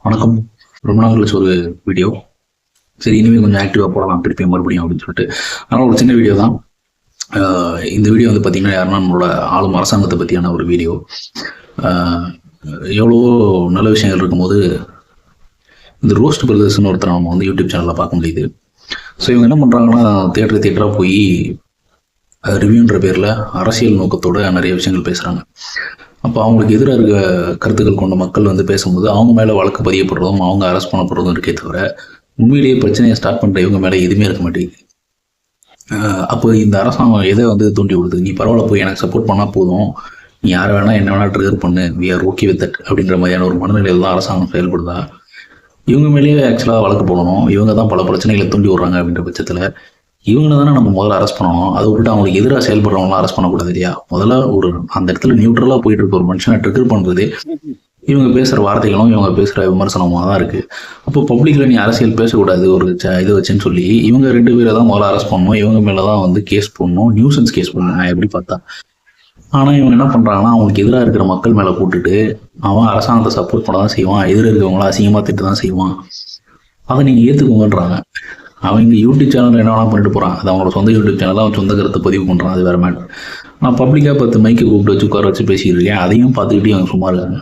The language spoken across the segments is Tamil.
வணக்கம். ரொம்ப நாள் கழிச்சு ஒரு வீடியோ. சரி, இனிமேல் கொஞ்சம் ஆக்டிவாக போடலாம் திருப்பி மறுபடியும் அப்படின்னு சொல்லிட்டு. அதனால் ஒரு சின்ன வீடியோ தான். இந்த வீடியோ வந்து பார்த்திங்கன்னா யாருன்னா நம்மளோட ஆளும் அரசாங்கத்தை பற்றியான ஒரு வீடியோ. எவ்வளவோ நல்ல விஷயங்கள் இருக்கும்போது இந்த ரோஸ்ட் பிரதர்ஸ்னு ஒருத்தர் நம்ம வந்து யூடியூப் சேனலில் பார்க்க முடியுது. ஸோ இவங்க என்ன பண்ணுறாங்கன்னா தியேட்டராக போய் ரிவ்யூன்ற பேரில் அரசியல் நோக்கத்தோடு நிறைய விஷயங்கள் பேசுகிறாங்க. அப்போ அவங்களுக்கு எதிராக இருக்க கருத்துக்கள் கொண்ட மக்கள் வந்து பேசும்போது அவங்க மேலே வழக்கு பதியப்படுறதும் அவங்க அரெஸ்ட் பண்ணப்படுறதும் இருக்கே தவிர உண்மையிலேயே பிரச்சனையை ஸ்டார்ட் பண்ணுற இவங்க மேலே எதுவுமே இருக்க மாட்டேங்குது. அப்போ இந்த அரசாங்கம் எதை வந்து தூண்டி விடுது, நீ பரவாயில்ல போய் எனக்கு சப்போர்ட் பண்ணால் போதும், நீ யாரை வேணால் என்ன வேணால் ட்ரிகர் பண்ணு, we are okay with that அப்படின்ற மாதிரியான ஒரு மனநிலையில் தான் அரசாங்கம் செயல்படுதா? இவங்க மேலேயே ஆக்சுவலாக வழக்கு போடணும், இவங்க தான் பல பிரச்சனைகளை தூண்டி விடுறாங்க அப்படின்ற பட்சத்தில் இவங்களை தானே நம்ம முதல்ல அரெஸ்ட் பண்ணணும். அதை விட்டு அவங்களுக்கு எதிராக செயல்படுறவங்களாம் அரெஸ்ட் பண்ணக்கூடாது இல்லையா? முதல்ல ஒரு அந்த இடத்துல நியூட்ரலாக போயிட்டு இருக்க ஒரு மனுஷனை ட்ரிகர் பண்ணுறதே இவங்க பேசுகிற வார்த்தைகளும் இவங்க பேசுகிற விமர்சனமாக தான் இருக்குது. அப்போ பப்ளிக்கில் நீ அரசியல் பேசக்கூடாது ஒரு இதை வச்சுன்னு சொல்லி இவங்க 2 பேரை தான் முதல்ல அரெஸ்ட் பண்ணணும், இவங்க மேலே தான் வந்து கேஸ் போடணும், நியூசன்ஸ் கேஸ் போடணும் நான் எப்படி பார்த்தா. ஆனால் இவங்க என்ன பண்ணுறாங்கன்னா அவங்களுக்கு எதிராக இருக்கிற மக்கள் மேலே போட்டுட்டு அவன் அரசாங்கத்தை சப்போர்ட் பண்ண தான் செய்வான், எதிராக இருக்கிறவங்கள அசிங்கமாக திட்டு தான் செய்வான், அதை நீங்கள் ஏற்றுக்கோங்கன்றாங்க. அவங்க யூடியூப் சேனலில் என்ன வேணால் பண்ணிட்டு போகிறான், அது அவங்களோட சொந்த யூடியூப் சேனலில் அவன் சொந்த கருத்தை பதிவு பண்ணுறான், அது வேறு மேட்டர். நான் பப்ளிக்காக 10 மைக்கை கூப்பிட்டு வச்சு உட்கார வச்சு பேசிட்டு இருக்கேன், அதையும் பார்த்துக்கிட்டே அவங்க சும்மா இருக்காங்க.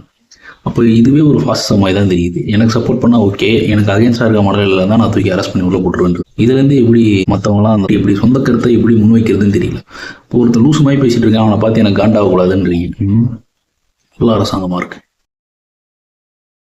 அப்போ இதுவே ஒரு ஃபாஸ்ட் மாதிரி தான் தெரியுது. எனக்கு சப்போர்ட் பண்ணால் ஓகே, எனக்கு அகேன்ஸ்டாக இருக்க மாடலில் தான் நான் தூக்கி அரெஸ்ட் பண்ணி உள்ள போட்டுருவேன். இதுலேருந்து எப்படி மற்றவங்களாம் எப்படி சொந்த கருத்தை எப்படி முன்வைக்கிறதுன்னு தெரியல. இப்போ ஒருத்தர் லூசு மாதிரி பேசிட்டு இருக்கேன், அவனை பார்த்து எனக்கு காண்டாகக்கூடாதுன்றீங்க. ஃபுல்லாக அரசாங்கமாக இருக்குது.